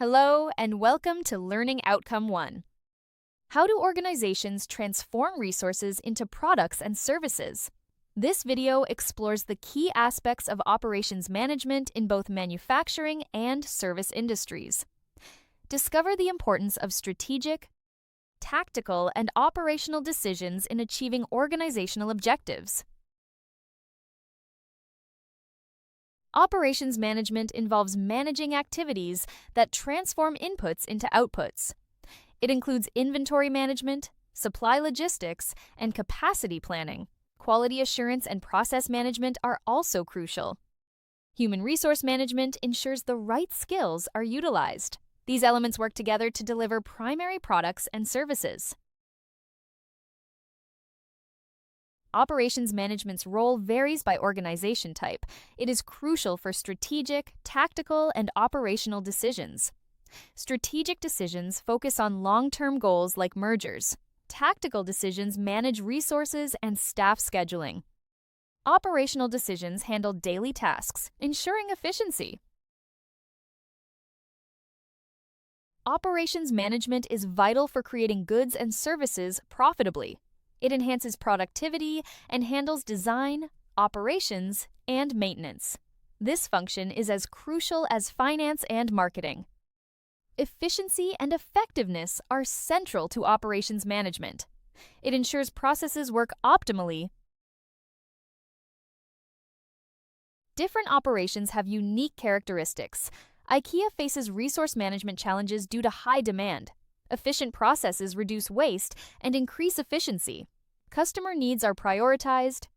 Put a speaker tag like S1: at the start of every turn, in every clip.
S1: Hello, and welcome to Learning Outcome 1. How do organizations transform resources into products and services? This video explores the key aspects of operations management in both manufacturing and service industries. Discover the importance of strategic, tactical, and operational decisions in achieving organizational objectives. Operations management involves managing activities that transform inputs into outputs. It includes inventory management, supply logistics, and capacity planning. Quality assurance and process management are also crucial. Human resource management ensures the right skills are utilized. These elements work together to deliver primary products and services. Operations management's role varies by organization type. It is crucial for strategic, tactical, and operational decisions. Strategic decisions focus on long-term goals like mergers. Tactical decisions manage resources and staff scheduling. Operational decisions handle daily tasks, ensuring efficiency. Operations management is vital for creating goods and services profitably. It enhances productivity and handles design, operations, and maintenance. This function is as crucial as finance and marketing. Efficiency and effectiveness are central to operations management. It ensures processes work optimally. Different operations have unique characteristics. IKEA faces resource management challenges due to high demand. Efficient processes reduce waste and increase efficiency. Customer needs are prioritized,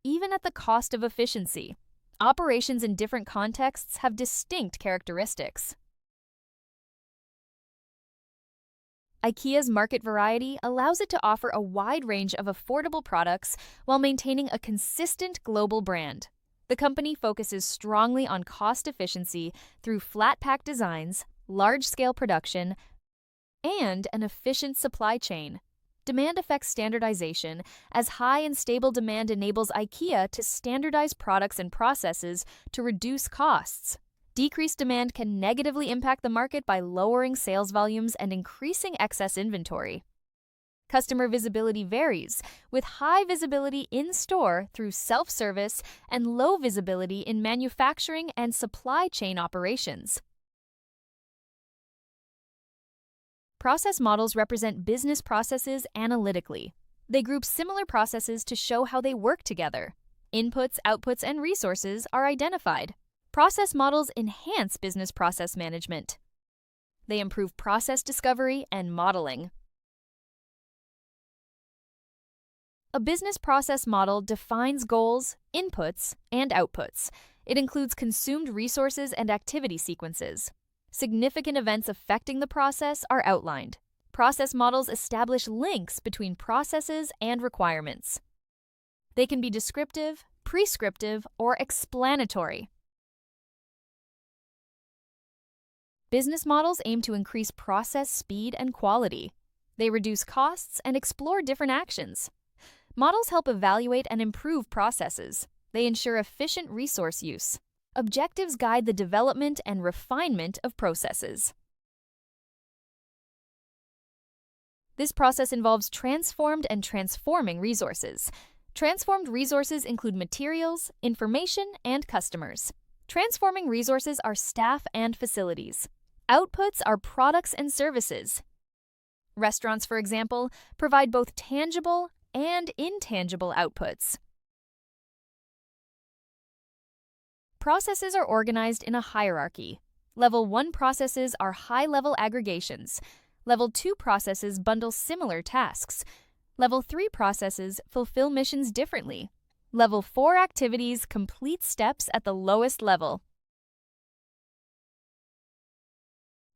S1: even at the cost of efficiency. Operations in different contexts have distinct characteristics. IKEA's market variety allows it to offer a wide range of affordable products while maintaining a consistent global brand. The company focuses strongly on cost efficiency through flat-pack designs, large-scale production, and an efficient supply chain. Demand affects standardization, as high and stable demand enables IKEA to standardize products and processes to reduce costs. Decreased demand can negatively impact the market by lowering sales volumes and increasing excess inventory. Customer visibility varies, with high visibility in-store through self-service and low visibility in manufacturing and supply chain operations. Process models represent business processes analytically. They group similar processes to show how they work together. Inputs, outputs, and resources are identified. Process models enhance business process management. They improve process discovery and modeling. A business process model defines goals, inputs, and outputs. It includes consumed resources and activity sequences. Significant events affecting the process are outlined. Process models establish links between processes and requirements. They can be descriptive, prescriptive, or explanatory. Business models aim to increase process speed and quality. They reduce costs and explore different actions. Models help evaluate and improve processes. They ensure efficient resource use. Objectives guide the development and refinement of processes. This process involves transformed and transforming resources. Transformed resources include materials, information, and customers. Transforming resources are staff and facilities. Outputs are products and services. Restaurants, for example, provide both tangible and intangible outputs. Processes are organized in a hierarchy. Level 1 processes are high-level aggregations. Level 2 processes bundle similar tasks. Level 3 processes fulfill missions differently. Level 4 activities complete steps at the lowest level.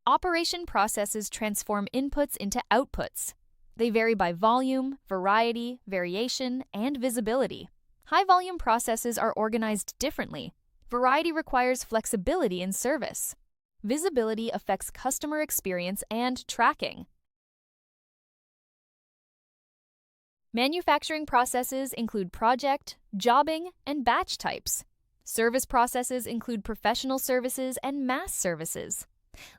S1: Operation processes transform inputs into outputs. They vary by volume, variety, variation, and visibility. High-volume processes are organized differently. Variety requires flexibility in service. Visibility affects customer experience and tracking. Manufacturing processes include project, jobbing, and batch types. Service processes include professional services and mass services.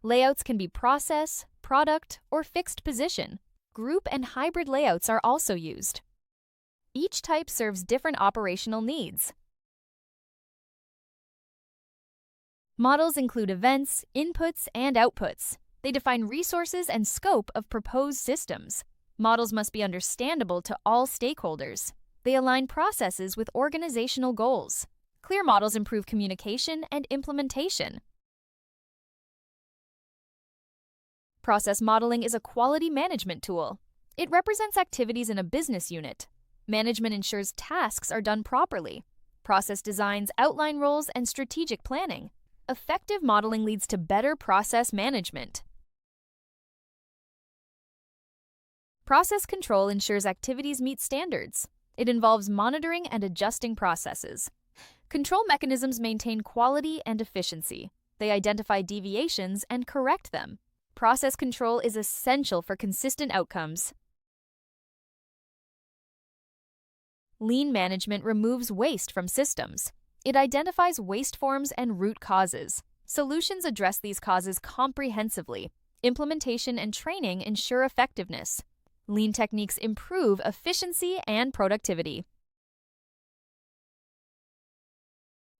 S1: Layouts can be process, product, or fixed position. Group and hybrid layouts are also used. Each type serves different operational needs. Models include events, inputs, and outputs. They define resources and scope of proposed systems. Models must be understandable to all stakeholders. They align processes with organizational goals. Clear models improve communication and implementation. Process modeling is a quality management tool. It represents activities in a business unit. Management ensures tasks are done properly. Process designs outline roles and strategic planning. Effective modeling leads to better process management. Process control ensures activities meet standards. It involves monitoring and adjusting processes. Control mechanisms maintain quality and efficiency. They identify deviations and correct them. Process control is essential for consistent outcomes. Lean management removes waste from systems. It identifies waste forms and root causes. Solutions address these causes comprehensively. Implementation and training ensure effectiveness. Lean techniques improve efficiency and productivity.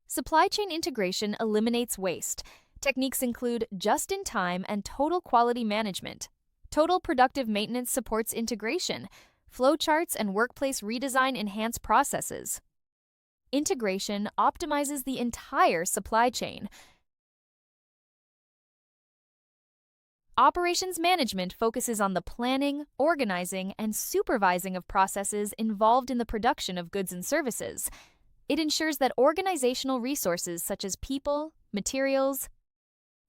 S1: Supply chain integration eliminates waste. Techniques include just-in-time and total quality management. Total productive maintenance supports integration. Flowcharts and workplace redesign enhance processes. Integration optimizes the entire supply chain. Operations management focuses on the planning, organizing, and supervising of processes involved in the production of goods and services. It ensures that organizational resources such as people, materials,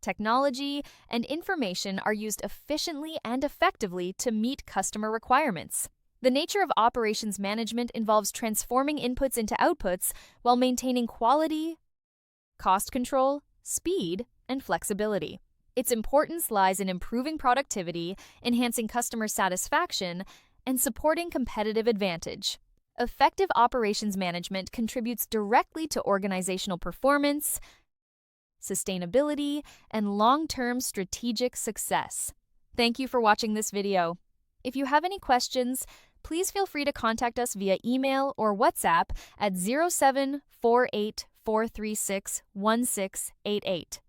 S1: technology, and information are used efficiently and effectively to meet customer requirements. The nature of operations management involves transforming inputs into outputs while maintaining quality, cost control, speed, and flexibility. Its importance lies in improving productivity, enhancing customer satisfaction, and supporting competitive advantage. Effective operations management contributes directly to organizational performance, sustainability, and long-term strategic success. Thank you for watching this video. If you have any questions, please feel free to contact us via email or WhatsApp at 0748 436 1688.